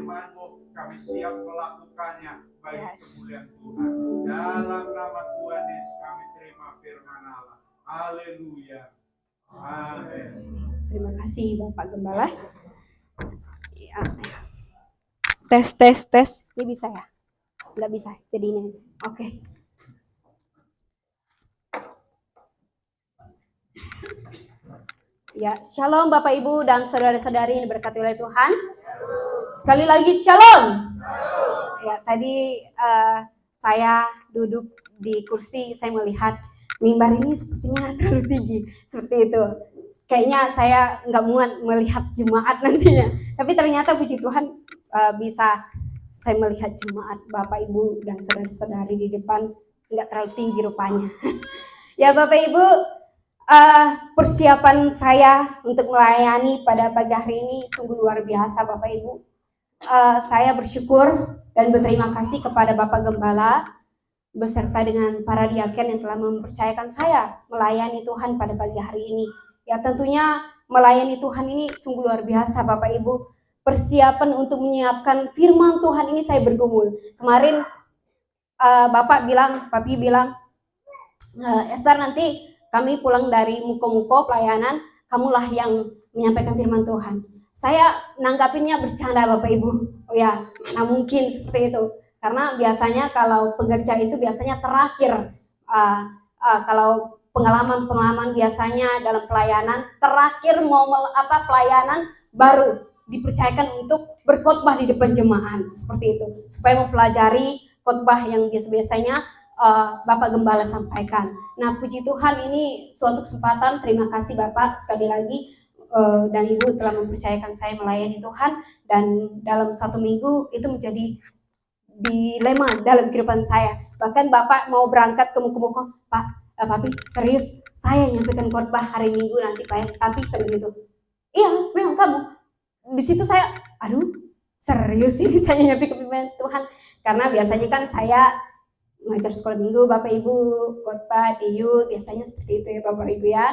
firman-Mu, kami siap melakukannya bagi kemuliaan Tuhan. Dalam nama Tuhan Yesus kami terima firman Allah. Haleluya. Amin. Terima kasih Bapak Gembala. Ya. Tes. Ini bisa ya? Nggak bisa jadinya. Oke. Ya, shalom Bapak Ibu dan saudara-saudari yang diberkati oleh Tuhan. Sekali lagi shalom. Ya, tadi saya duduk di kursi, saya melihat mimbar ini sepertinya terlalu tinggi, seperti itu. Kayaknya saya nggak muat melihat jemaat nantinya. Tapi ternyata puji Tuhan bisa saya melihat jemaat Bapak Ibu dan saudara-saudari di depan nggak terlalu tinggi rupanya. Ya Bapak Ibu, persiapan saya untuk melayani pada pagi hari ini sungguh luar biasa Bapak Ibu. Saya bersyukur dan berterima kasih kepada Bapak Gembala beserta dengan para diaken yang telah mempercayakan saya melayani Tuhan pada pagi hari ini. Ya tentunya melayani Tuhan ini sungguh luar biasa Bapak Ibu. Persiapan untuk menyiapkan firman Tuhan ini saya bergumul. Kemarin Papi bilang, Esther nanti kami pulang dari muko-muko pelayanan, kamulah yang menyampaikan firman Tuhan. Saya nanggapinnya bercanda Bapak Ibu. Oh ya, mana mungkin seperti itu. Karena biasanya kalau pekerja itu biasanya terakhir. Kalau pengalaman biasanya dalam pelayanan, terakhir mau pelayanan baru dipercayakan untuk berkhotbah di depan jemaat. Seperti itu. Supaya mempelajari khotbah yang biasanya Bapak Gembala sampaikan. Nah, puji Tuhan ini suatu kesempatan. Terima kasih Bapak sekali lagi dan Ibu telah mempercayakan saya melayani Tuhan. Dan dalam 1 minggu itu menjadi dilema dalam kehidupan saya. Bahkan Bapak mau berangkat ke muko-muko, Papi serius, saya nyampaikan khotbah hari Minggu nanti Pak. Tapi sebegitu. Iya, memang kamu. Di situ saya, aduh, serius ini saya nyampaikan firman Tuhan. Karena biasanya kan saya mengajar sekolah minggu, Bapak Ibu, khotbah di youth, biasanya seperti itu ya Bapak Ibu ya.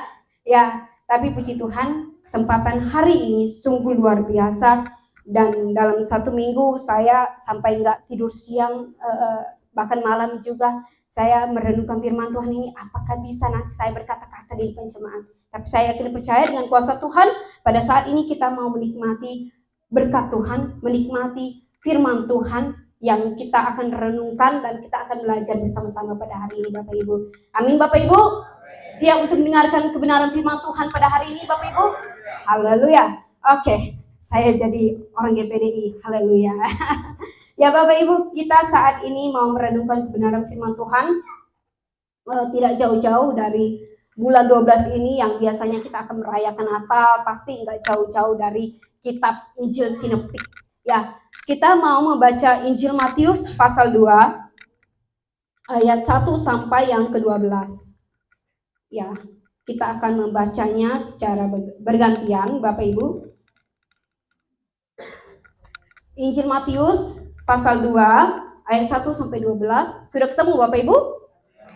Ya, tapi puji Tuhan, kesempatan hari ini sungguh luar biasa. Dan dalam 1 minggu saya sampai nggak tidur siang, bahkan malam juga saya merenungkan firman Tuhan ini, apakah bisa nanti saya berkata-kata di depan jemaat. Tapi saya yakin percaya dengan kuasa Tuhan, pada saat ini kita mau menikmati berkat Tuhan, menikmati firman Tuhan yang kita akan renungkan dan kita akan belajar bersama-sama pada hari ini Bapak Ibu. Amin Bapak Ibu. Siap untuk mendengarkan kebenaran firman Tuhan pada hari ini Bapak Ibu? Haleluya. Oke, saya jadi orang GPDI. Haleluya. Ya Bapak Ibu, kita saat ini mau merenungkan kebenaran firman Tuhan. Tidak jauh-jauh dari bulan 12 ini yang biasanya kita akan merayakan Natal, pasti nggak jauh-jauh dari kitab Injil Sinoptik. Ya, kita mau membaca Injil Matius pasal 2 ayat 1 sampai yang ke-12. Ya, kita akan membacanya secara bergantian Bapak Ibu. Injil Matius pasal 2 ayat 1 sampai 12. Sudah ketemu Bapak Ibu?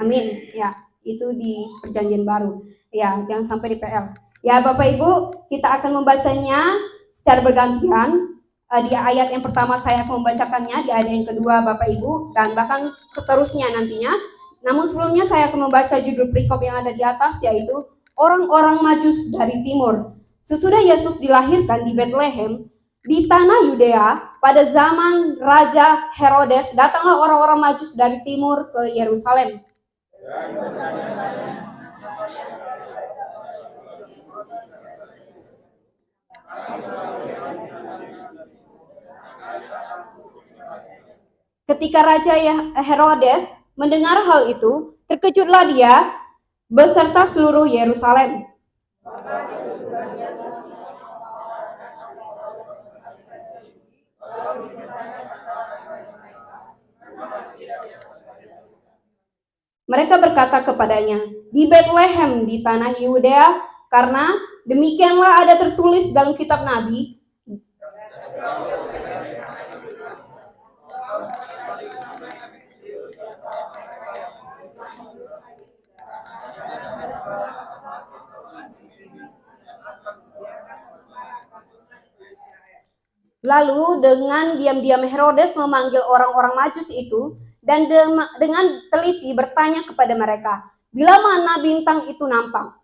Amin. Ya, itu di Perjanjian Baru. Ya, jangan sampai di PL. Ya, Bapak Ibu, kita akan membacanya secara bergantian. Di ayat yang pertama saya akan membacakannya, di ayat yang kedua Bapak Ibu, dan bahkan seterusnya nantinya. Namun sebelumnya saya akan membaca judul perikop yang ada di atas, yaitu orang-orang Majus dari timur. Sesudah Yesus dilahirkan di Bethlehem, di tanah Yudea, pada zaman Raja Herodes, datanglah orang-orang Majus dari timur ke Yerusalem. Ketika Raja Herodes mendengar hal itu, terkejutlah dia beserta seluruh Yerusalem. Mereka berkata kepadanya, di Bethlehem di tanah Yudea, karena demikianlah ada tertulis dalam kitab Nabi. Lalu dengan diam-diam Herodes memanggil orang-orang Majus itu dan dengan teliti bertanya kepada mereka, bila mana bintang itu nampak.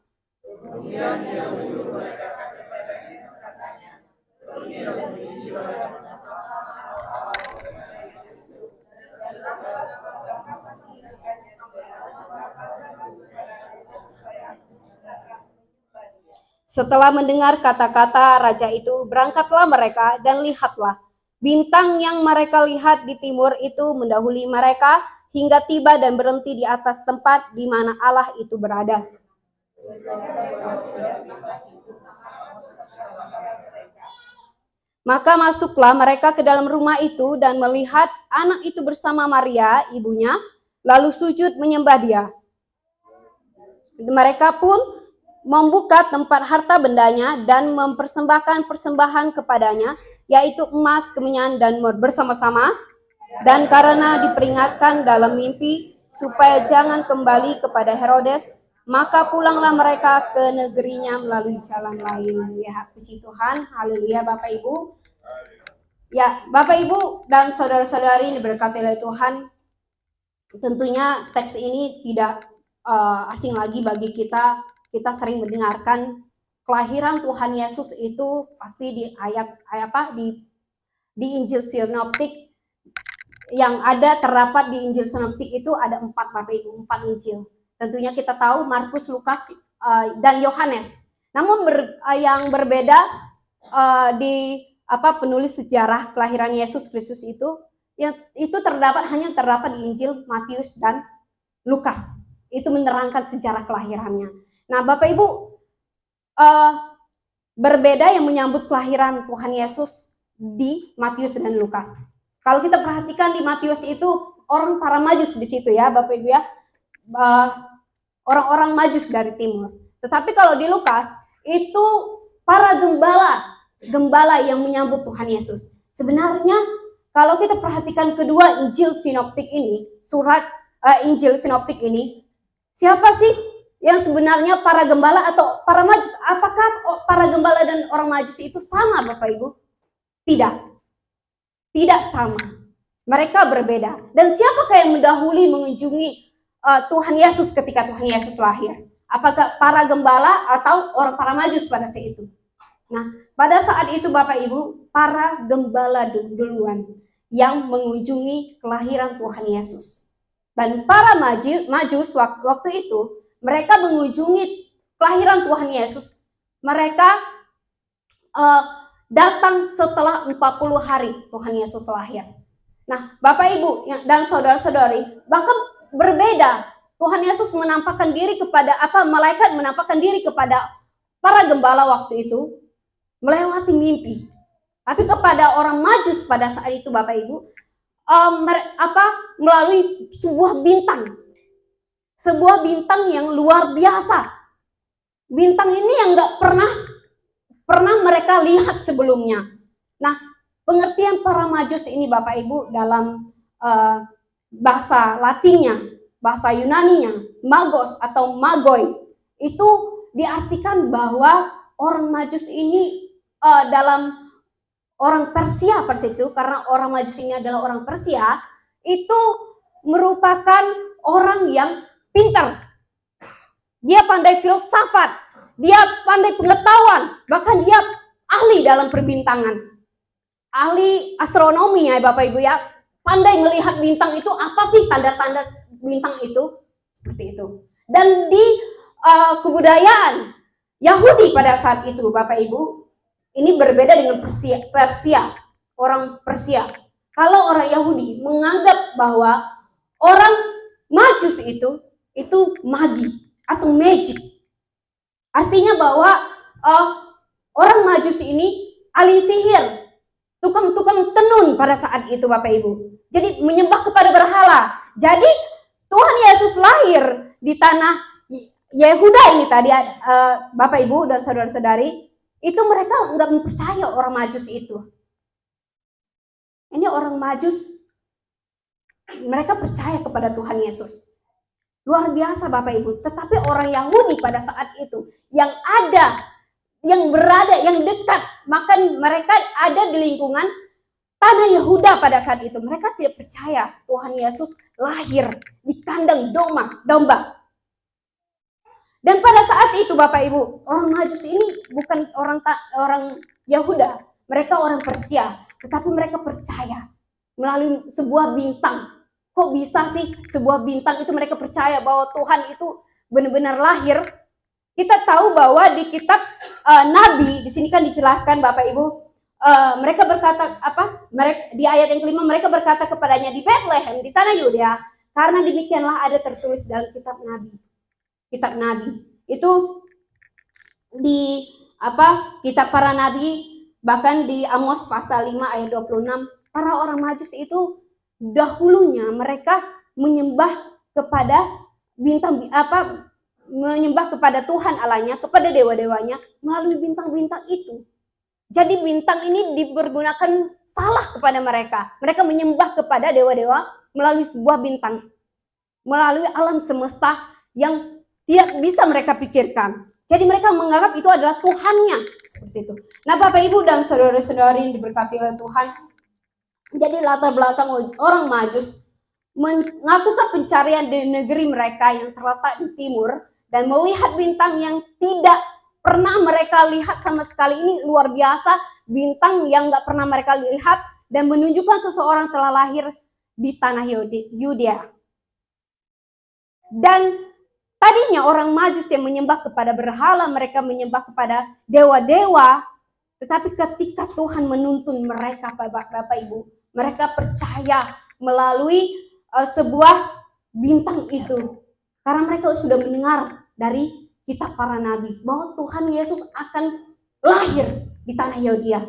Setelah mendengar kata-kata raja itu, berangkatlah mereka dan lihatlah, bintang yang mereka lihat di timur itu mendahului mereka hingga tiba dan berhenti di atas tempat di mana Allah itu berada. Maka masuklah mereka ke dalam rumah itu dan melihat anak itu bersama Maria, ibunya, lalu sujud menyembah dia. Mereka pun membuka tempat harta bendanya dan mempersembahkan persembahan kepadanya, yaitu emas, kemenyan, dan mur bersama-sama. Dan karena diperingatkan dalam mimpi supaya jangan kembali kepada Herodes, maka pulanglah mereka ke negerinya melalui jalan lain. Ya, puji Tuhan, haleluya Bapak Ibu. Ya, Bapak Ibu dan saudara-saudari diberkati oleh Tuhan. Tentunya teks ini tidak asing lagi bagi kita. Kita sering mendengarkan kelahiran Tuhan Yesus itu pasti di di Injil Sinoptik yang ada terdapat di Injil Sinoptik itu ada 4 Bapak Ibu, 4 Injil. Tentunya kita tahu Markus, Lukas, dan Yohanes. Namun yang berbeda di penulis sejarah kelahiran Yesus Kristus itu hanya terdapat di Injil Matius dan Lukas. Itu menerangkan sejarah kelahirannya. Nah, Bapak Ibu, berbeda yang menyambut kelahiran Tuhan Yesus di Matius dan Lukas. Kalau kita perhatikan di Matius itu orang para Majus di situ ya, Bapak Ibu ya, orang-orang Majus dari timur. Tetapi kalau di Lukas itu para gembala yang menyambut Tuhan Yesus. Sebenarnya kalau kita perhatikan kedua Injil Sinoptik ini, Injil Sinoptik ini, siapa sih yang sebenarnya para gembala atau para Majus? Apakah para gembala dan orang Majus itu sama, Bapak Ibu? Tidak sama. Mereka berbeda. Dan siapakah yang mendahului mengunjungi Tuhan Yesus ketika Tuhan Yesus lahir? Apakah para gembala atau orang para Majus pada saat itu? Nah, pada saat itu Bapak Ibu, para gembala duluan yang mengunjungi kelahiran Tuhan Yesus. Dan para Majus waktu itu, mereka mengunjungi kelahiran Tuhan Yesus. Mereka datang setelah 40 hari Tuhan Yesus lahir. Nah, Bapak Ibu dan saudara-saudari, bahkan berbeda. Tuhan Yesus menampakkan diri kepada malaikat menampakkan diri kepada para gembala waktu itu melewati mimpi. Tapi kepada orang Majus pada saat itu Bapak Ibu melalui sebuah bintang. Sebuah bintang yang luar biasa. Bintang ini yang nggak pernah mereka lihat sebelumnya. Nah, pengertian para Majus ini Bapak Ibu dalam bahasa Latinnya, bahasa Yunaninya, magos atau magoi, itu diartikan bahwa orang Majus ini dalam orang Persia pada situ, karena orang Majus ini adalah orang Persia, itu merupakan orang yang pintar. Dia pandai filsafat, dia pandai pengetahuan, bahkan dia ahli dalam perbintangan. Ahli astronomi ya Bapak Ibu ya, pandai melihat bintang itu apa sih tanda-tanda bintang itu, seperti itu. Dan di kebudayaan Yahudi pada saat itu Bapak Ibu, ini berbeda dengan Persia, orang Persia. Kalau orang Yahudi menganggap bahwa orang Majus itu magi atau magic. Artinya bahwa orang Majus ini ahli sihir, tukang-tukang tenun pada saat itu Bapak Ibu. Jadi menyembah kepada berhala. Jadi Tuhan Yesus lahir di tanah Yehuda ini tadi Bapak Ibu dan saudara-saudari, itu mereka nggak mempercaya orang Majus itu. Ini orang Majus, mereka percaya kepada Tuhan Yesus. Luar biasa Bapak Ibu. Tetapi orang Yahudi pada saat itu yang ada yang berada, yang dekat. Maka mereka ada di lingkungan tanah Yehuda pada saat itu. Mereka tidak percaya Tuhan Yesus lahir di kandang domba. Dan pada saat itu Bapak Ibu, orang Majus ini bukan orang Yehuda, mereka orang Persia, tetapi mereka percaya melalui sebuah bintang. Kok bisa sih sebuah bintang itu mereka percaya bahwa Tuhan itu benar-benar lahir? Kita tahu bahwa di kitab Nabi, di sini kan dijelaskan Bapak Ibu, mereka berkata di ayat yang kelima, mereka berkata kepadanya di Bethlehem di tanah Yudea, karena demikianlah ada tertulis dalam kitab Nabi. Itu di kitab para nabi, bahkan di Amos pasal 5 ayat 26, para orang Majus itu dahulunya mereka menyembah kepada menyembah kepada Tuhan Allahnya, kepada dewa-dewanya melalui bintang-bintang itu. Jadi bintang ini dipergunakan salah kepada mereka. Mereka menyembah kepada dewa-dewa melalui sebuah bintang, melalui alam semesta yang tidak bisa mereka pikirkan. Jadi mereka menganggap itu adalah Tuhannya, seperti itu. Nah, Bapak Ibu dan saudara-saudari yang diberkati oleh Tuhan, jadi latar belakang orang Majus melakukan pencarian di negeri mereka yang terletak di timur dan melihat bintang yang tidak pernah mereka lihat sama sekali. Ini luar biasa, bintang yang nggak pernah mereka lihat dan menunjukkan seseorang telah lahir di tanah Yudea. Dan tadinya orang Majus yang menyembah kepada berhala, mereka menyembah kepada dewa-dewa, tetapi ketika Tuhan menuntun mereka, Bapak Ibu, mereka percaya melalui sebuah bintang itu. Karena mereka sudah mendengar dari kitab para nabi bahwa Tuhan Yesus akan lahir di tanah Yudea.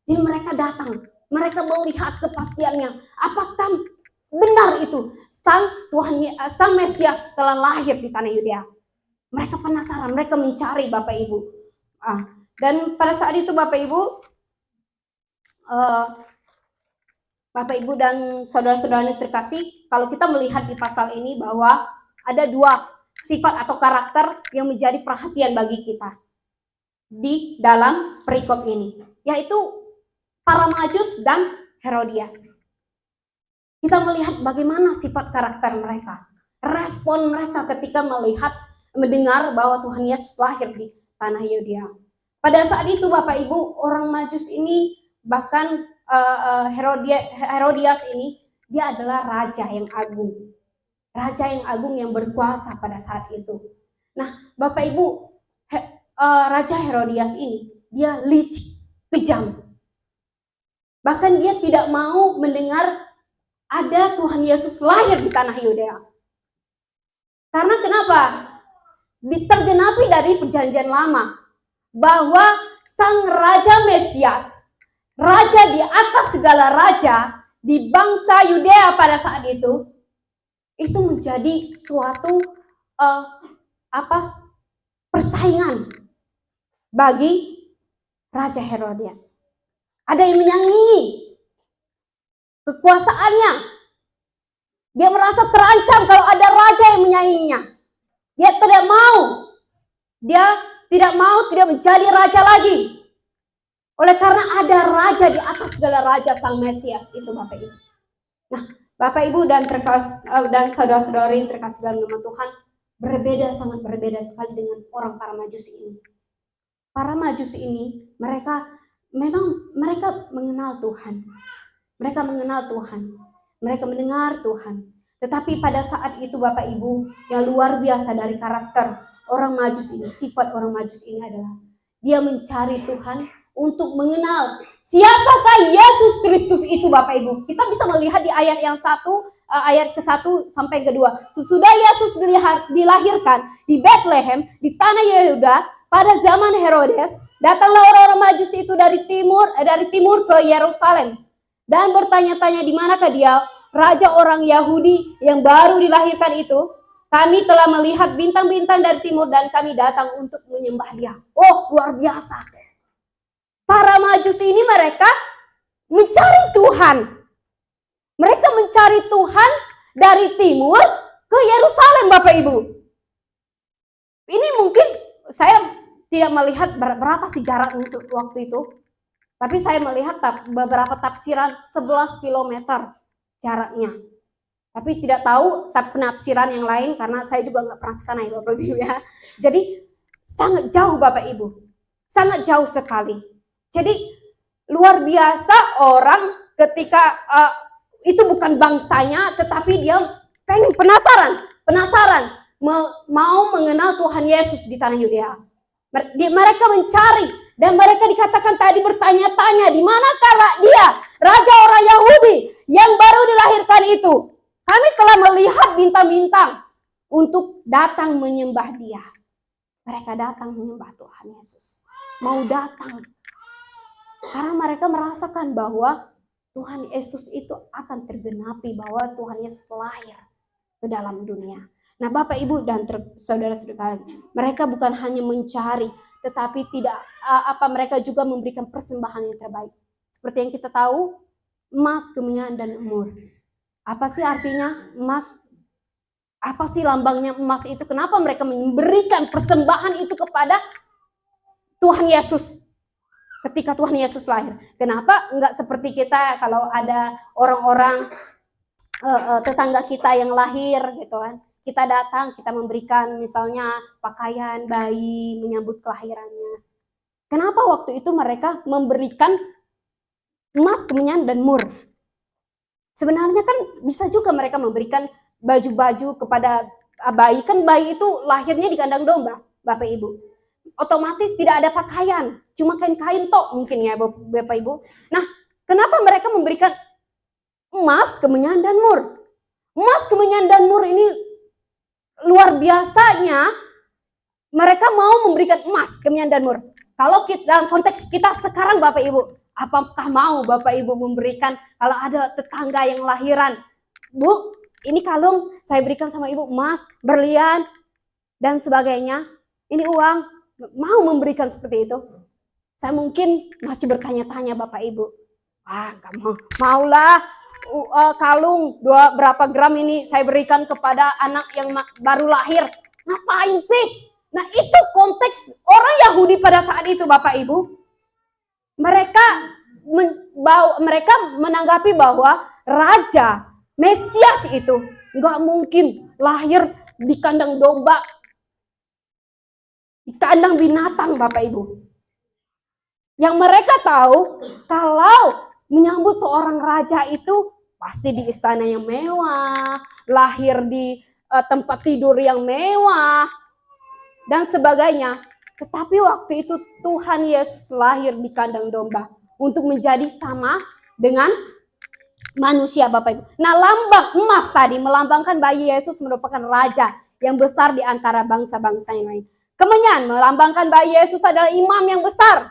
Jadi mereka datang, mereka melihat kepastiannya. Apakah benar itu sang Mesias telah lahir di tanah Yudea? Mereka penasaran, mereka mencari Bapak Ibu. Dan pada saat itu Bapak Ibu dan saudara-saudara terkasih, kalau kita melihat di pasal ini bahwa ada dua sifat atau karakter yang menjadi perhatian bagi kita di dalam perikop ini, yaitu para Majus dan Herodias. Kita melihat bagaimana sifat karakter mereka, respon mereka ketika mendengar bahwa Tuhan Yesus lahir di tanah Yudea. Pada saat itu Bapak Ibu, orang Majus ini, bahkan Herodias ini, dia adalah raja yang agung. Raja yang agung yang berkuasa pada saat itu. Nah, Bapak Ibu, Raja Herodias ini, dia licik, kejam. Bahkan dia tidak mau mendengar ada Tuhan Yesus lahir di tanah Yudea. Karena kenapa? Ditergenapi dari perjanjian lama bahwa sang Raja Mesias, Raja di atas segala raja di bangsa Yudea pada saat itu menjadi suatu persaingan bagi Raja Herodias. Ada yang menyangingi kekuasaannya. Dia merasa terancam kalau ada raja yang menyainginya. Dia tidak mau menjadi raja lagi. Oleh karena ada raja di atas segala raja, sang Mesias itu Bapak Ibu. Nah, Bapak Ibu dan saudara-saudari yang terkasih dalam nama Tuhan, sangat berbeda sekali dengan orang para Majus ini. Para Majus ini, mereka mengenal Tuhan. Mereka mengenal Tuhan. Mereka mendengar Tuhan. Tetapi pada saat itu Bapak Ibu, yang luar biasa dari karakter orang Majus ini, sifat orang Majus ini adalah dia mencari Tuhan untuk mengenal siapakah Yesus Kristus itu Bapak Ibu. Kita bisa melihat di ayat yang ayat ke-1 sampai ke-2. Sesudah Yesus dilahirkan di Bethlehem, di tanah Yehuda, pada zaman Herodes, datanglah orang-orang Majus itu dari timur ke Yerusalem dan bertanya-tanya di manakah dia, raja orang Yahudi yang baru dilahirkan itu. Kami telah melihat bintang-bintang dari timur dan kami datang untuk menyembah dia. Oh, luar biasa. Para Majus ini mereka mencari Tuhan. Mereka mencari Tuhan dari timur ke Yerusalem Bapak Ibu. Ini mungkin saya tidak melihat berapa sih jaraknya waktu itu. Tapi saya melihat beberapa tafsiran 11 km jaraknya. Tapi tidak tahu penafsiran yang lain karena saya juga nggak pernah ke sana ya Bapak Ibu ya. Jadi sangat jauh Bapak Ibu. Sangat jauh sekali. Jadi luar biasa orang ketika itu bukan bangsanya tetapi dia pengen penasaran mau mengenal Tuhan Yesus di tanah Yudea. Mereka mencari dan mereka dikatakan tadi bertanya-tanya di manakah dia raja orang Yahudi yang baru dilahirkan itu. Kami telah melihat bintang-bintang untuk datang menyembah dia. Mereka datang menyembah Tuhan Yesus. Mau datang. Karena mereka merasakan bahwa Tuhan Yesus itu akan tergenapi. Bahwa Tuhan Yesus lahir ke dalam dunia. Nah Bapak Ibu dan saudara-saudara, mereka bukan hanya mencari. Tetapi mereka juga memberikan persembahan yang terbaik. Seperti yang kita tahu, emas, kemenyan, dan mur. Apa sih artinya emas? Apa sih lambangnya emas itu? Kenapa mereka memberikan persembahan itu kepada Tuhan Yesus ketika Tuhan Yesus lahir? Kenapa enggak seperti kita kalau ada orang-orang tetangga kita yang lahir gitu kan? Kita datang, kita memberikan misalnya pakaian bayi menyambut kelahirannya. Kenapa waktu itu mereka memberikan emas, kemenyan, dan mur? Sebenarnya kan bisa juga mereka memberikan baju-baju kepada bayi. Kan bayi itu lahirnya di kandang domba, Bapak Ibu. Otomatis tidak ada pakaian, cuma kain-kain tok mungkin ya Bapak Ibu. Nah, kenapa mereka memberikan emas, kemenyan, dan mur? Emas, kemenyan, dan mur ini luar biasanya mereka mau memberikan emas, kemenyan, dan mur. Kalau kita, dalam konteks kita sekarang Bapak Ibu, apakah mau Bapak Ibu memberikan kalau ada tetangga yang lahiran, Bu, ini kalung saya berikan sama Ibu emas, berlian, dan sebagainya. Ini uang, mau memberikan seperti itu? Saya mungkin masih bertanya-tanya Bapak Ibu. Gak mau. Maulah kalung berapa gram ini saya berikan kepada anak yang baru lahir. Ngapain sih? Nah itu konteks orang Yahudi pada saat itu Bapak Ibu. Mereka menanggapi bahwa Raja Mesias itu nggak mungkin lahir di kandang domba, di kandang binatang Bapak Ibu. Yang mereka tahu kalau menyambut seorang raja itu pasti di istana yang mewah, lahir di tempat tidur yang mewah, dan sebagainya. Tetapi waktu itu Tuhan Yesus lahir di kandang domba untuk menjadi sama dengan manusia Bapak Ibu. Nah lambang emas tadi melambangkan bayi Yesus merupakan raja yang besar di antara bangsa-bangsa yang lain. Kemenyan melambangkan bayi Yesus adalah imam yang besar.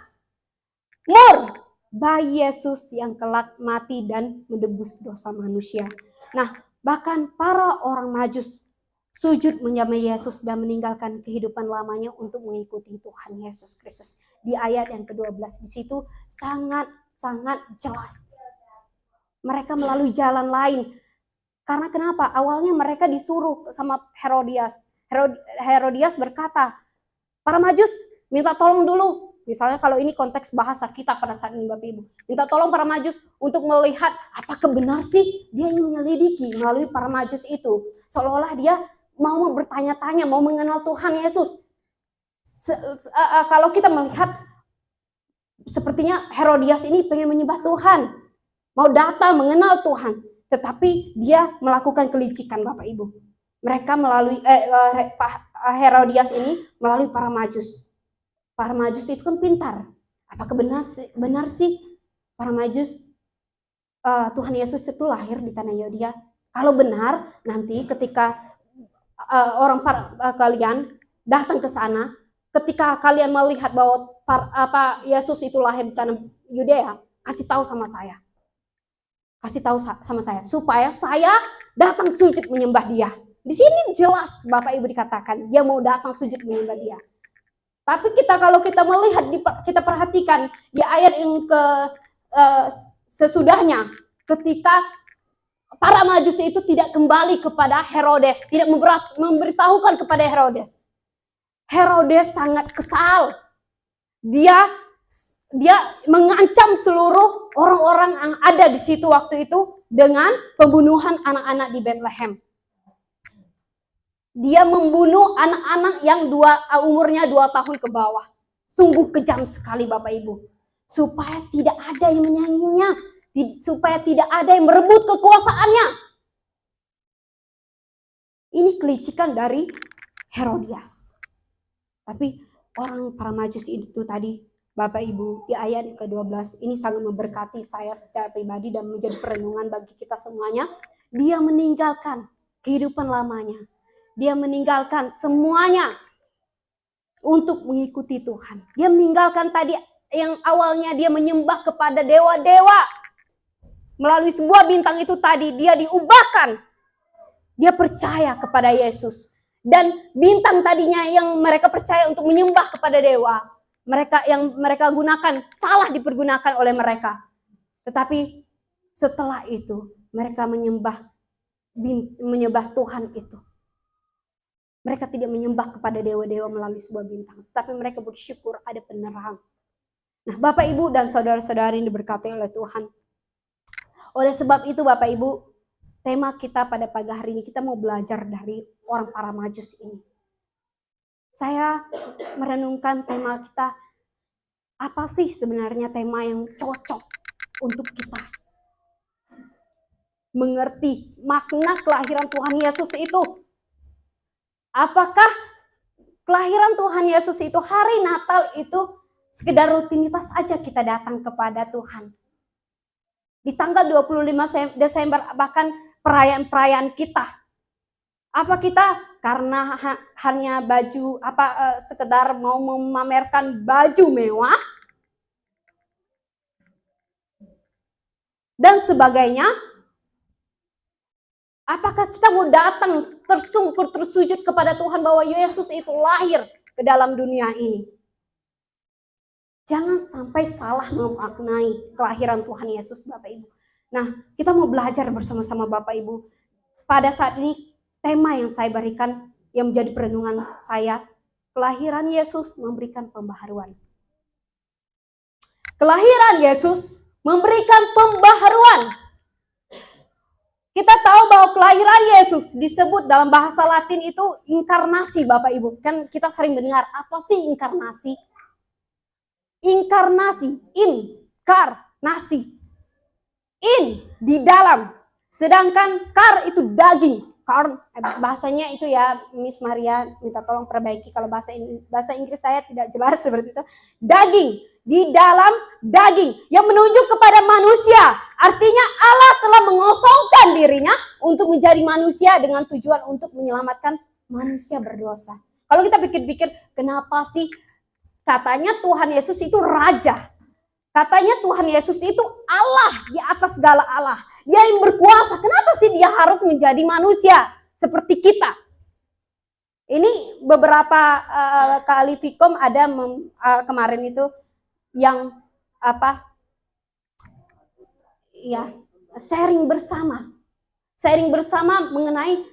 Mur, bayi Yesus yang kelak mati dan menebus dosa manusia. Nah bahkan para orang Majus sujud menyembah Yesus dan meninggalkan kehidupan lamanya untuk mengikuti Tuhan Yesus Kristus. Di ayat yang ke-12 di situ sangat jelas. Mereka melalui jalan lain. Karena kenapa? Awalnya mereka disuruh sama Herodias. Herodias berkata, para Majus minta tolong dulu. Misalnya kalau ini konteks bahasa kita pada saat ini Bapak Ibu. Minta tolong para Majus untuk melihat apakah benar sih dia yang menyelidiki melalui para Majus itu. Seolah-olah dia mau bertanya-tanya, mau mengenal Tuhan Yesus. Kalau kita melihat sepertinya Herodias ini pengen menyembah Tuhan. Mau datang mengenal Tuhan. Tetapi dia melakukan kelicikan Bapak Ibu. Mereka melalui Herodias ini melalui para Majus. Para Majus itu kan pintar. Apakah benar sih para Majus Tuhan Yesus itu lahir di tanah Yudea? Kalau benar, nanti ketika kalian datang ke sana, ketika kalian melihat bahwa Yesus itu lahir di tanah Yudea, kasih tahu sama saya. Kasih tahu sama saya supaya saya datang sujud menyembah dia. Di sini jelas Bapak Ibu dikatakan dia mau datang sujud menyembah dia. Tapi kalau kita melihat, kita perhatikan di ayat yang sesudahnya, ketika para Majusi itu tidak kembali kepada Herodes, tidak memberitahukan kepada Herodes. Herodes sangat kesal dia mengancam seluruh orang-orang yang ada di situ waktu itu dengan pembunuhan anak-anak di Bethlehem. Dia membunuh anak-anak yang umurnya 2 tahun ke bawah. Sungguh kejam sekali Bapak Ibu. Supaya tidak ada yang menyainginya, supaya tidak ada yang merebut kekuasaannya. Ini kelicikan dari Herodias. Tapi para majus itu tadi, Bapak Ibu, di ayat ke-12 ini sangat memberkati saya secara pribadi dan menjadi perenungan bagi kita semuanya. Dia meninggalkan kehidupan lamanya. Dia meninggalkan semuanya untuk mengikuti Tuhan. Dia meninggalkan tadi yang awalnya dia menyembah kepada dewa-dewa. Melalui sebuah bintang itu tadi dia diubahkan. Dia percaya kepada Yesus. Dan bintang tadinya yang mereka percaya untuk menyembah kepada dewa, mereka gunakan salah dipergunakan oleh mereka. Tetapi setelah itu mereka menyembah Tuhan itu. Mereka tidak menyembah kepada dewa-dewa melalui sebuah bintang, tapi mereka bersyukur ada penerang. Nah, Bapak Ibu dan saudara-saudari yang diberkati oleh Tuhan. Oleh sebab itu Bapak Ibu, tema kita pada pagi hari ini kita mau belajar dari orang para majus ini. Saya merenungkan tema kita, apa sih sebenarnya tema yang cocok untuk kita mengerti makna kelahiran Tuhan Yesus itu. Apakah kelahiran Tuhan Yesus itu, hari Natal itu sekedar rutinitas aja kita datang kepada Tuhan. Di tanggal 25 Desember bahkan perayaan-perayaan kita. Apa kita karena hanya baju sekedar mau memamerkan baju mewah dan sebagainya? Apakah kita mau datang tersungkur, tersujud kepada Tuhan bahwa Yesus itu lahir ke dalam dunia ini? Jangan sampai salah memaknai kelahiran Tuhan Yesus Bapak Ibu. Nah, kita mau belajar bersama-sama Bapak Ibu. Pada saat ini tema yang saya berikan yang menjadi perenungan saya, kelahiran Yesus memberikan pembaharuan. Kelahiran Yesus memberikan pembaharuan. Kita tahu bahwa kelahiran Yesus disebut dalam bahasa Latin itu inkarnasi Bapak Ibu. Kan kita sering mendengar, apa sih inkarnasi? Inkarnasi, inkarnasi. In, di dalam. Sedangkan kar itu daging. Bahasanya itu ya, Miss Maria minta tolong perbaiki kalau bahasa Inggris saya tidak jelas seperti itu. Daging, di dalam daging yang menunjuk kepada manusia. Artinya Allah telah mengosongkan dirinya untuk menjadi manusia dengan tujuan untuk menyelamatkan manusia berdosa. Kalau kita pikir-pikir, kenapa sih katanya Tuhan Yesus itu raja? Katanya Tuhan Yesus itu Allah di atas segala Allah. Dia yang berkuasa. Kenapa sih dia harus menjadi manusia seperti kita? Ini beberapa kali Fikom ada kemarin itu yang sharing bersama mengenai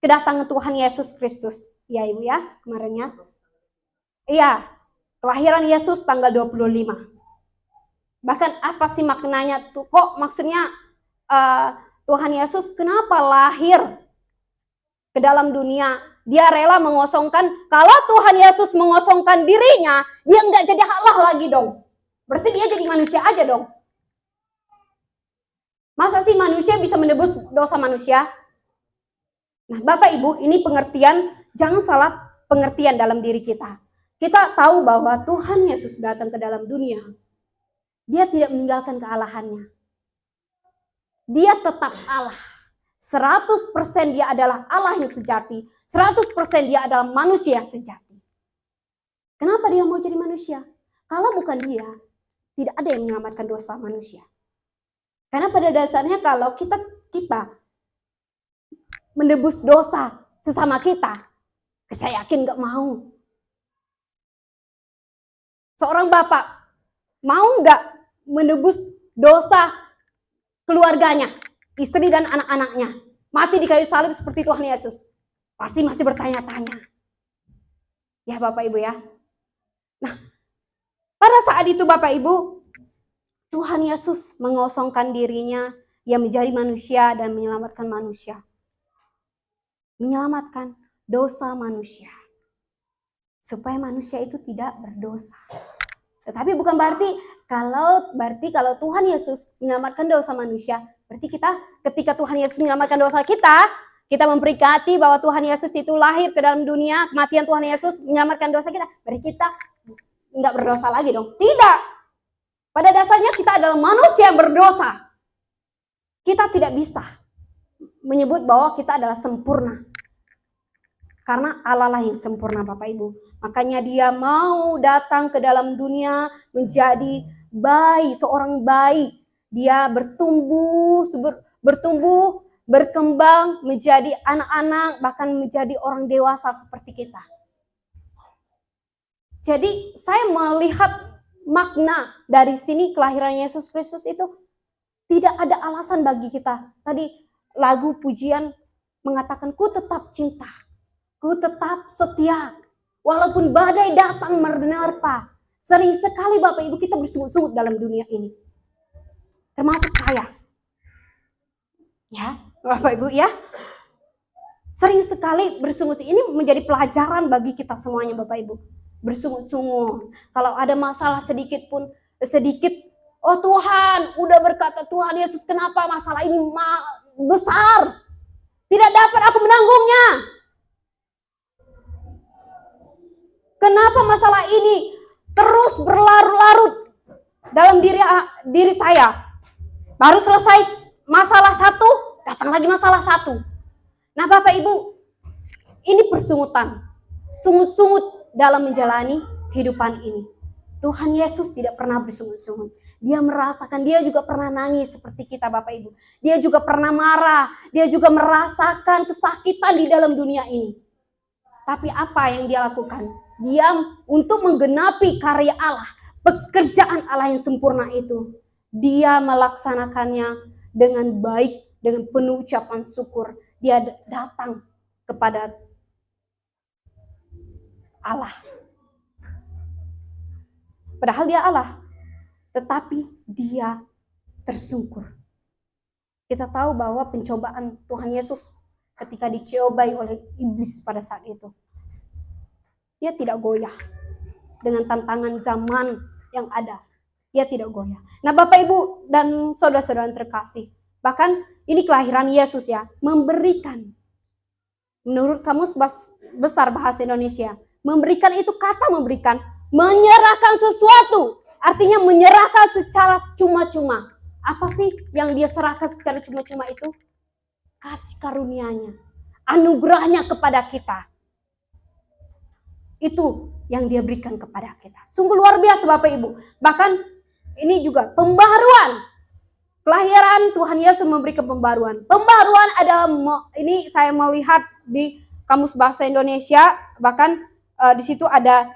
kedatangan Tuhan Yesus Kristus. Ya Ibu ya, kemarinnya. Iya, kelahiran Yesus tanggal 25. Bahkan apa sih maknanya tuh? Kok maksudnya Tuhan Yesus kenapa lahir ke dalam dunia? Dia rela mengosongkan, kalau Tuhan Yesus mengosongkan dirinya, dia nggak jadi Allah lagi dong. Berarti dia jadi manusia aja dong. Masa sih manusia bisa menebus dosa manusia? Nah Bapak Ibu, ini pengertian, jangan salah pengertian dalam diri kita. Kita tahu bahwa Tuhan Yesus datang ke dalam dunia. Dia tidak meninggalkan kealahannya. Dia tetap Allah. 100% dia adalah Allah yang sejati. 100% dia adalah manusia yang sejati. Kenapa dia mau jadi manusia? Kalau bukan dia, tidak ada yang menyelamatkan dosa manusia. Karena pada dasarnya kalau kita menebus dosa sesama kita, saya yakin gak mau. Seorang bapak mau gak menebus dosa keluarganya, istri dan anak-anaknya, mati di kayu salib seperti Tuhan Yesus? Pasti masih bertanya-tanya. Ya Bapak Ibu ya. Nah, Pada saat itu Bapak Ibu, Tuhan Yesus mengosongkan dirinya, Dia menjadi manusia dan menyelamatkan manusia. Menyelamatkan dosa manusia. Supaya manusia itu tidak berdosa. Tetapi bukan berarti kalau Tuhan Yesus menyelamatkan dosa manusia, berarti kita ketika Tuhan Yesus menyelamatkan dosa kita memperingati bahwa Tuhan Yesus itu lahir ke dalam dunia, kematian Tuhan Yesus menyelamatkan dosa kita, berarti kita nggak berdosa lagi dong. Tidak. Pada dasarnya kita adalah manusia yang berdosa. Kita tidak bisa menyebut bahwa kita adalah sempurna. Karena Allah lah yang sempurna Bapak Ibu. Makanya Dia mau datang ke dalam dunia menjadi bayi, seorang bayi. Dia bertumbuh, berkembang menjadi anak-anak, bahkan menjadi orang dewasa seperti kita. Jadi saya melihat makna dari sini kelahiran Yesus Kristus itu tidak ada alasan bagi kita. Tadi lagu pujian mengatakan ku tetap cinta. Ku tetap setia, walaupun badai datang menerpa. Sering sekali Bapak Ibu kita bersungut-sungut dalam dunia ini. Termasuk saya. Ya, Bapak Ibu ya. Sering sekali bersungut-sungut. Ini menjadi pelajaran bagi kita semuanya Bapak Ibu. Bersungut-sungut. Kalau ada masalah sedikit, oh Tuhan, udah berkata Tuhan Yesus, kenapa masalah ini besar? Tidak dapat aku menanggungnya. Kenapa masalah ini terus berlarut-larut dalam diri saya? Baru selesai masalah satu, datang lagi masalah satu. Nah Bapak Ibu, ini persungutan. Sungut-sungut dalam menjalani kehidupan ini. Tuhan Yesus tidak pernah bersungut-sungut. Dia merasakan, dia juga pernah nangis seperti kita Bapak Ibu. Dia juga pernah marah, dia juga merasakan kesakitan di dalam dunia ini. Tapi apa yang dia lakukan? Dia untuk menggenapi karya Allah, pekerjaan Allah yang sempurna itu, dia melaksanakannya dengan baik, dengan penuh ucapan syukur. Dia datang kepada Allah. Padahal dia Allah, tetapi dia tersungkur. Kita tahu bahwa pencobaan Tuhan Yesus ketika dicobai oleh iblis pada saat itu, dia tidak goyah dengan tantangan zaman yang ada. Dia tidak goyah. Nah Bapak Ibu dan saudara-saudara terkasih, bahkan ini kelahiran Yesus ya, memberikan. Menurut Kamus Besar Bahasa Indonesia, memberikan itu kata memberikan, menyerahkan sesuatu. Artinya menyerahkan secara cuma-cuma. Apa sih yang dia serahkan secara cuma-cuma itu? Kasih karunia-Nya, anugerahnya kepada kita. Itu yang dia berikan kepada kita. Sungguh luar biasa Bapak Ibu. Bahkan ini juga pembaharuan. Kelahiran Tuhan Yesus memberikan pembaharuan. Pembaharuan adalah, ini saya melihat di Kamus Bahasa Indonesia, bahkan di situ ada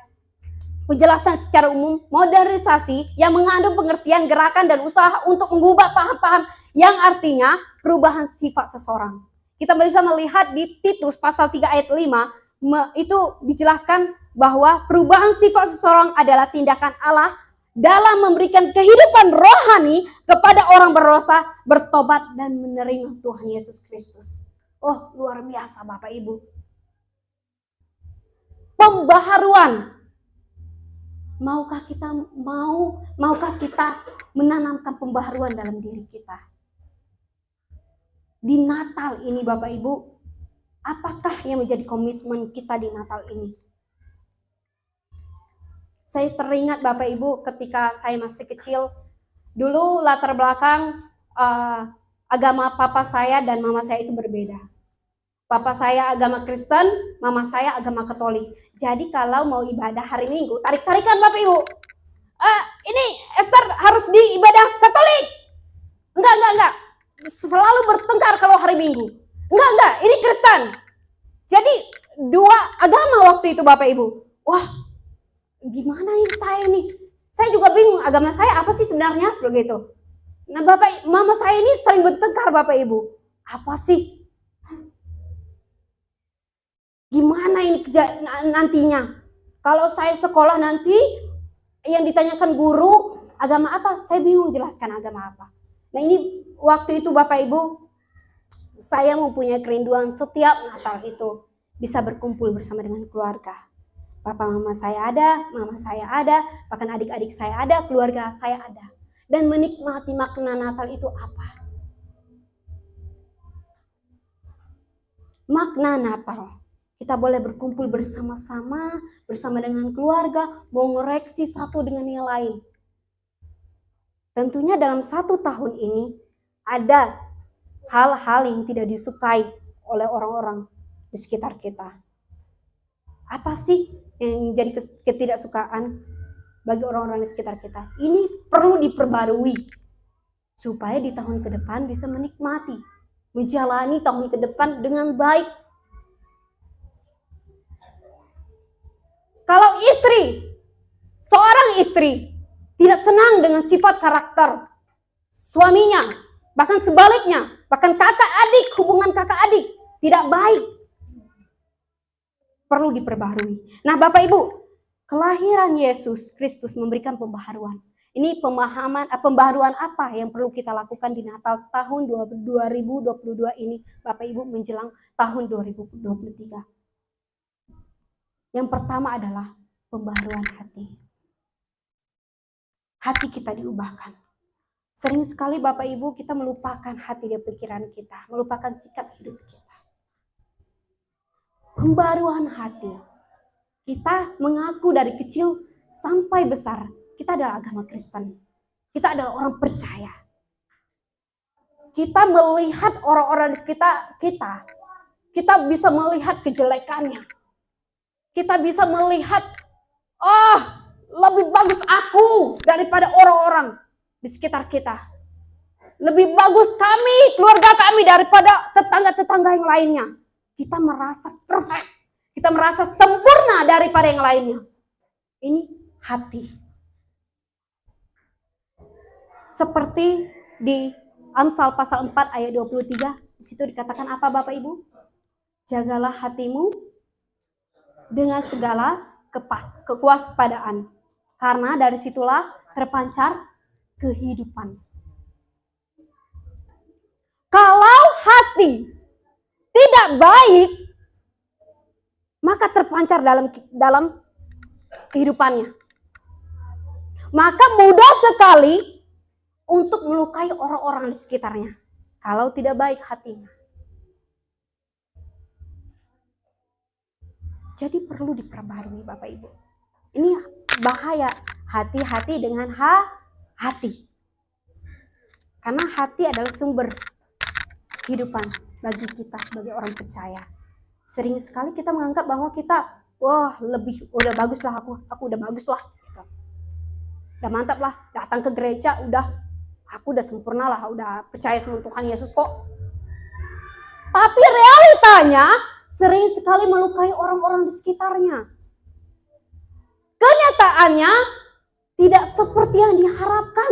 penjelasan secara umum, modernisasi yang mengandung pengertian gerakan dan usaha untuk mengubah paham-paham yang artinya perubahan sifat seseorang. Kita bisa melihat di Titus pasal 3 ayat 5, itu dijelaskan bahwa perubahan sifat seseorang adalah tindakan Allah dalam memberikan kehidupan rohani kepada orang berdosa, bertobat dan menerima Tuhan Yesus Kristus. Oh, luar biasa Bapak Ibu. Pembaharuan. Maukah kita menanamkan pembaharuan dalam diri kita? Di Natal ini Bapak Ibu, apakah yang menjadi komitmen kita di Natal ini? Saya teringat Bapak Ibu ketika saya masih kecil, dulu latar belakang agama papa saya dan mama saya itu berbeda. Papa saya agama Kristen, mama saya agama Katolik. Jadi kalau mau ibadah hari Minggu, tarik-tarikan Bapak Ibu. Ini Esther harus di ibadah Katolik. Enggak. Selalu bertengkar kalau hari Minggu. Enggak, ini Kristen. Jadi dua agama waktu itu Bapak Ibu. Wah, gimana ini saya nih? Saya juga bingung agama saya apa sih sebenarnya seperti itu. Nah mama saya ini sering bertengkar Bapak Ibu. Apa sih? Gimana ini nantinya? Kalau saya sekolah nanti yang ditanyakan guru, agama apa? Saya bingung jelaskan agama apa. Nah ini waktu itu Bapak Ibu, saya mempunyai kerinduan setiap Natal itu bisa berkumpul bersama dengan keluarga. Papa mama saya ada, mama saya ada, bahkan adik-adik saya ada, keluarga saya ada. Dan menikmati makna Natal itu apa? Makna Natal, kita boleh berkumpul bersama-sama, bersama dengan keluarga, mau ngoreksi satu dengan yang lain. Tentunya dalam 1 tahun ini ada hal-hal yang tidak disukai oleh orang-orang di sekitar kita. Apa sih yang jadi ketidaksukaan bagi orang-orang di sekitar kita? Ini perlu diperbarui supaya di tahun ke depan bisa menikmati, menjalani tahun ke depan dengan baik. Kalau seorang istri tidak senang dengan sifat karakter suaminya, bahkan sebaliknya, bahkan kakak adik, hubungan kakak adik tidak baik, perlu diperbaharui. Nah Bapak Ibu, kelahiran Yesus Kristus memberikan pembaharuan. Ini pembaharuan apa yang perlu kita lakukan di Natal tahun 2022 ini, Bapak Ibu, menjelang tahun 2023. Yang pertama adalah pembaharuan hati. Hati kita diubahkan. Sering sekali Bapak Ibu kita melupakan hati dan pikiran kita, melupakan sikap hidup kita. Pembaharuan hati. Kita mengaku dari kecil sampai besar, kita adalah agama Kristen. Kita adalah orang percaya. Kita melihat orang-orang di sekitar kita. Kita bisa melihat kejelekannya. Kita bisa melihat, lebih bagus aku daripada orang-orang di sekitar kita. Lebih bagus kami, keluarga kami daripada tetangga-tetangga yang lainnya. Kita merasa perfect. Kita merasa sempurna daripada yang lainnya. Ini hati. Seperti di Amsal pasal 4 ayat 23, di situ dikatakan apa Bapak Ibu? Jagalah hatimu dengan segala kewaspadaan, karena dari situlah terpancar kehidupan. Kalau hati tidak baik, maka terpancar dalam kehidupannya. Maka mudah sekali untuk melukai orang-orang di sekitarnya kalau tidak baik hatinya. Jadi perlu diperbarui Bapak Ibu. Ini bahaya, hati-hati dengan hati. Karena hati adalah sumber kehidupan bagi kita sebagai orang percaya. Sering sekali kita menganggap bahwa kita, udah bagus lah aku udah bagus lah. Udah mantap lah, datang ke gereja, aku udah sempurna lah, udah percaya sama Tuhan Yesus kok. Tapi realitanya sering sekali melukai orang-orang di sekitarnya. Kenyataannya tidak seperti yang diharapkan.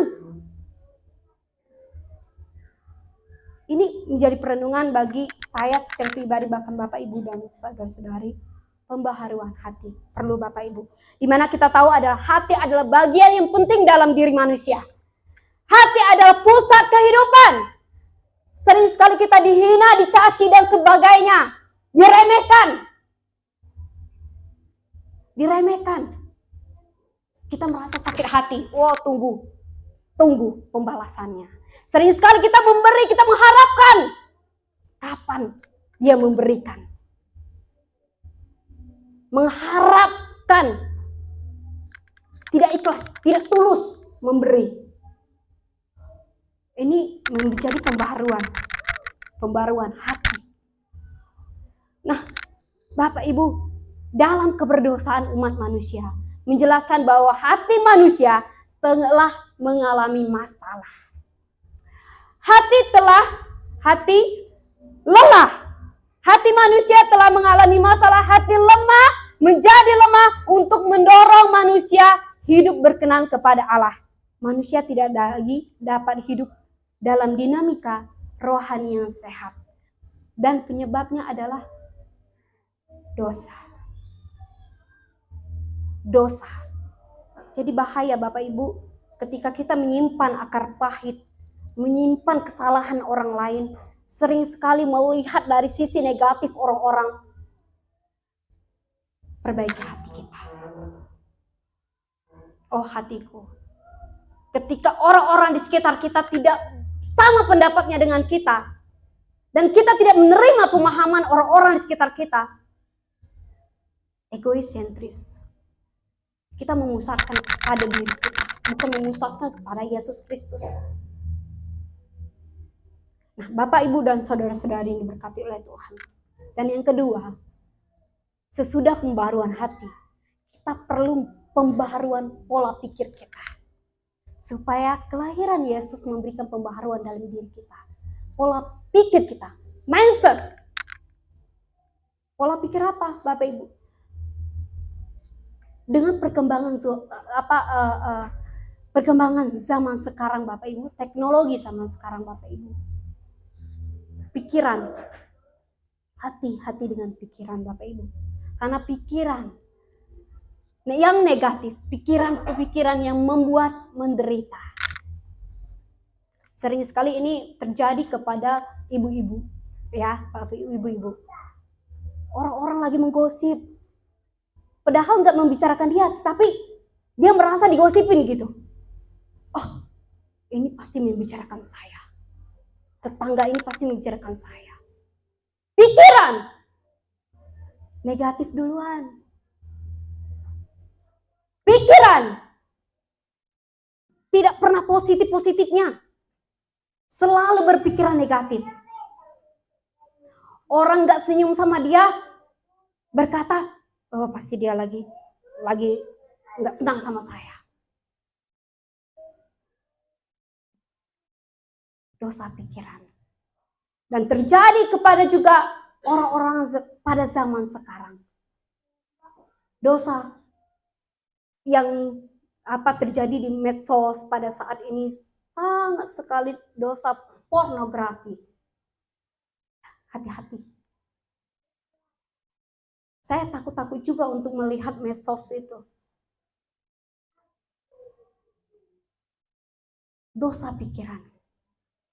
Ini menjadi perenungan bagi saya secara pribadi, bahkan Bapak Ibu dan saudara-saudari. Pembaharuan hati perlu Bapak Ibu. Dimana kita tahu adalah hati adalah bagian yang penting dalam diri manusia. Hati adalah pusat kehidupan. Sering sekali kita dihina, dicaci dan sebagainya. Diremehkan. Kita merasa sakit hati. Tunggu pembalasannya. Sering sekali kita memberi, kita mengharapkan kapan dia memberikan. Mengharapkan, tidak ikhlas, tidak tulus memberi. Ini menjadi pembaharuan hati. Nah, Bapak Ibu, dalam keberdosaan umat manusia menjelaskan bahwa hati manusia telah mengalami masalah. Hati lelah. Hati manusia telah mengalami masalah, hati lemah, menjadi lemah untuk mendorong manusia hidup berkenan kepada Allah. Manusia tidak lagi dapat hidup dalam dinamika rohani yang sehat. Dan penyebabnya adalah dosa. Jadi bahaya Bapak Ibu ketika kita menyimpan akar pahit, menyimpan kesalahan orang lain, sering sekali melihat dari sisi negatif orang-orang. Perbaiki hati kita. Oh hatiku, ketika orang-orang di sekitar kita tidak sama pendapatnya dengan kita, dan kita tidak menerima pemahaman orang-orang di sekitar kita, egoisentris. Kita memusatkan pada diri kita, bukan memusatkan kepada Yesus Kristus. Nah, Bapak, Ibu, dan saudara-saudari yang diberkati oleh Tuhan. Dan yang kedua, sesudah pembaharuan hati, kita perlu pembaharuan pola pikir kita. Supaya kelahiran Yesus memberikan pembaharuan dalam diri kita. Pola pikir kita, mindset. Pola pikir apa, Bapak Ibu? Dengan perkembangan perkembangan zaman sekarang Bapak Ibu, teknologi zaman sekarang Bapak Ibu. Pikiran, hati-hati dengan pikiran Bapak Ibu. Karena pikiran yang negatif, pikiran-pikiran yang membuat menderita. Sering sekali ini terjadi kepada ibu-ibu, ya, Bapak ibu-ibu. Orang-orang lagi menggosip, padahal nggak membicarakan dia, tapi dia merasa digosipin gitu. Oh, ini pasti membicarakan saya. Tetangga ini pasti membicarakan saya. Pikiran negatif duluan. Pikiran tidak pernah positif-positifnya. Selalu berpikiran negatif. Orang nggak senyum sama dia, berkata, oh pasti dia lagi nggak senang sama saya. Dosa pikiran. Dan terjadi kepada juga orang-orang pada zaman sekarang. Dosa yang terjadi di medsos pada saat ini sangat sekali dosa pornografi. Hati-hati. Saya takut-takut juga untuk melihat medsos itu. Dosa pikiran.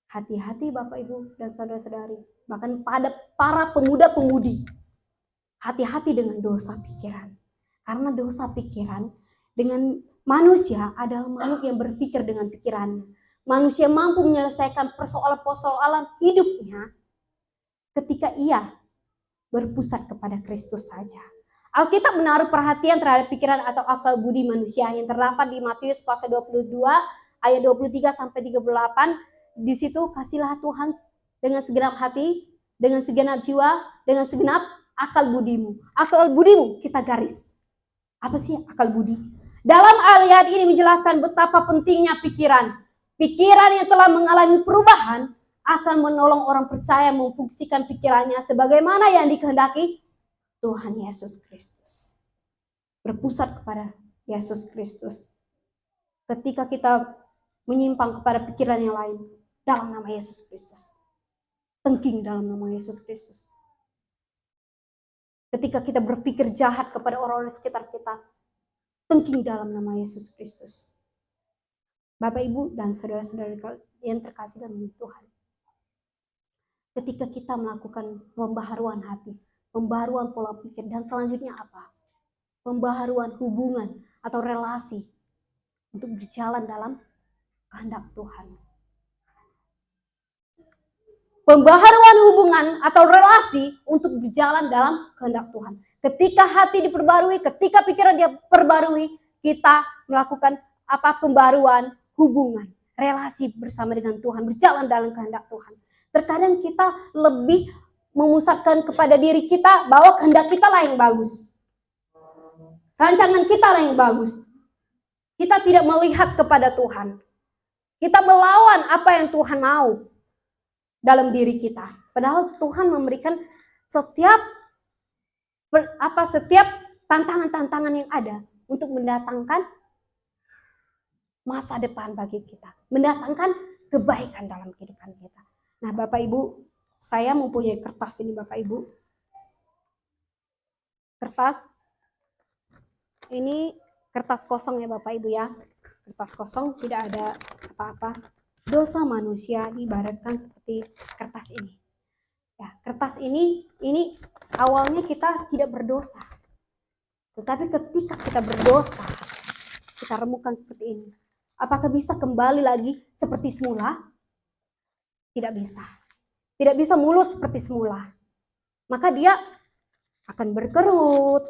Hati-hati Bapak Ibu dan saudara-saudari. Bahkan pada para pemuda-pemudi. Hati-hati dengan dosa pikiran. Karena dosa pikiran dengan manusia adalah makhluk yang berpikir dengan pikirannya. Manusia mampu menyelesaikan persoalan-persoalan hidupnya ketika ia berpusat kepada Kristus saja. Alkitab menaruh perhatian terhadap pikiran atau akal budi manusia yang terdapat di Matius pasal 22 ayat 23 sampai 38. Di situ kasihlah Tuhan dengan segenap hati, dengan segenap jiwa, dengan segenap akal budimu. Akal budimu kita garis. Apa sih akal budi? Dalam ayat ini menjelaskan betapa pentingnya pikiran. Pikiran yang telah mengalami perubahan akan menolong orang percaya memfungsikan pikirannya sebagaimana yang dikehendaki Tuhan Yesus Kristus. Berpusat kepada Yesus Kristus. Ketika kita menyimpang kepada pikiran yang lain, dalam nama Yesus Kristus. Tengking dalam nama Yesus Kristus. Ketika kita berpikir jahat kepada orang-orang di sekitar kita, tengking dalam nama Yesus Kristus. Bapak, Ibu, dan saudara-saudara yang terkasih dalam Tuhan. Ketika kita melakukan pembaharuan hati, pembaharuan pola pikir, dan selanjutnya apa? Pembaharuan hubungan atau relasi untuk berjalan dalam kehendak Tuhan. Pembaharuan hubungan atau relasi untuk berjalan dalam kehendak Tuhan. Ketika hati diperbarui, ketika pikiran diperbarui, kita melakukan pembaruan hubungan, relasi bersama dengan Tuhan, berjalan dalam kehendak Tuhan. Terkadang kita lebih memusatkan kepada diri kita bahwa kehendak kita lah yang bagus. Rancangan kita lah yang bagus. Kita tidak melihat kepada Tuhan. Kita melawan apa yang Tuhan mau dalam diri kita. Padahal Tuhan memberikan setiap tantangan-tantangan yang ada untuk mendatangkan masa depan bagi kita, mendatangkan kebaikan dalam kehidupan kita. Nah, Bapak Ibu, saya mempunyai kertas ini, Bapak Ibu. Kertas ini kertas kosong ya Bapak Ibu ya. Kertas kosong, tidak ada apa-apa. Dosa manusia diibaratkan seperti kertas ini. Ya, kertas ini awalnya kita tidak berdosa. Tetapi ketika kita berdosa, kita remukan seperti ini. Apakah bisa kembali lagi seperti semula? Tidak bisa. Tidak bisa mulus seperti semula. Maka dia akan berkerut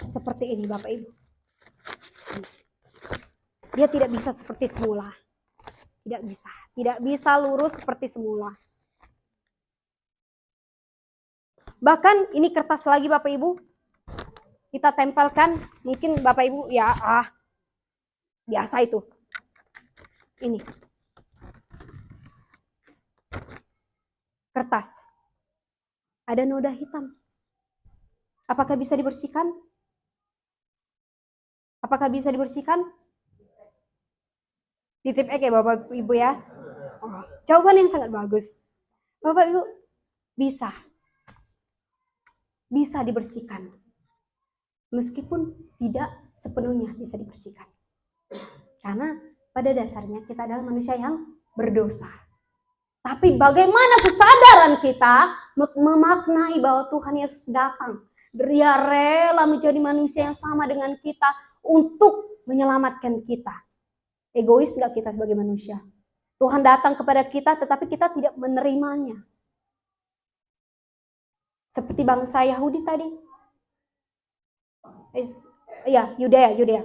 seperti ini Bapak Ibu. Dia tidak bisa seperti semula. Tidak bisa. Tidak bisa lurus seperti semula. Bahkan ini kertas lagi Bapak Ibu. Kita tempelkan. Mungkin Bapak Ibu ya biasa itu. Ini. Kertas. Ada noda hitam. Apakah bisa dibersihkan? Apakah bisa dibersihkan? Di tip ya Bapak Ibu ya. Oh, jawaban yang sangat bagus. Bapak Ibu, bisa. Bisa dibersihkan. Meskipun tidak sepenuhnya bisa dibersihkan. Karena pada dasarnya kita adalah manusia yang berdosa. Tapi bagaimana kesadaran kita memaknai bahwa Tuhan Yesus datang. Dia rela menjadi manusia yang sama dengan kita untuk menyelamatkan kita. Egois nggak kita sebagai manusia? Tuhan datang kepada kita tetapi kita tidak menerimanya. Seperti bangsa Yahudi tadi. Yudea.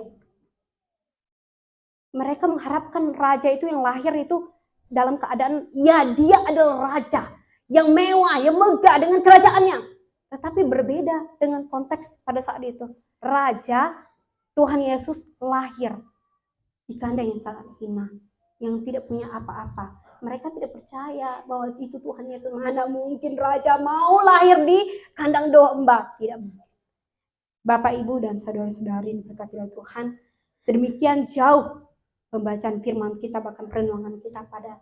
Mereka mengharapkan raja itu yang lahir itu dalam keadaan, ya dia adalah raja yang mewah, yang megah dengan kerajaannya. Tetapi berbeda dengan konteks pada saat itu. Raja Tuhan Yesus lahir di kandang yang sangat hina, yang tidak punya apa-apa. Mereka tidak percaya bahwa itu Tuhan Yesus. Mana mungkin raja mau lahir di kandang domba? Tidak mungkin. Bapak, Ibu, dan saudara-saudari diberkati oleh Tuhan, sedemikian jauh pembacaan firman kita, bahkan perenungan kita pada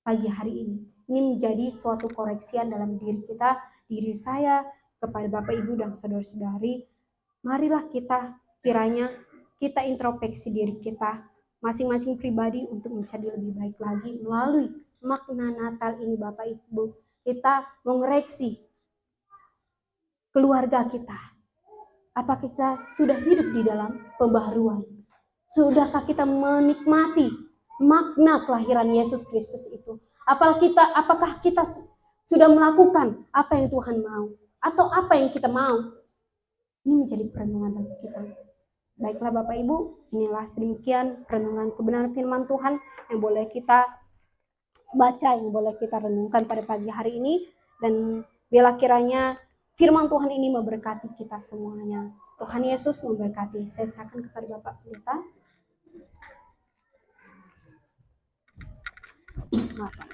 pagi hari ini. Ini menjadi suatu koreksian dalam diri kita, diri saya, kepada Bapak, Ibu, dan saudara-saudari. Marilah kita kiranya kita introspeksi diri kita, masing-masing pribadi untuk menjadi lebih baik lagi melalui makna Natal ini Bapak, Ibu. Kita mengoreksi keluarga kita. Apakah kita sudah hidup di dalam pembaharuan? Sudahkah kita menikmati makna kelahiran Yesus Kristus itu? Apakah kita sudah melakukan apa yang Tuhan mau? Atau apa yang kita mau? Ini menjadi perenungan bagi kita. Baiklah Bapak Ibu, inilah sedemikian perenungan kebenaran firman Tuhan yang boleh kita baca, yang boleh kita renungkan pada pagi hari ini. Dan biarlah kiranya firman Tuhan ini memberkati kita semuanya. Tuhan Yesus memberkati. Saya serahkan kepada Bapak Pendeta. Maaf.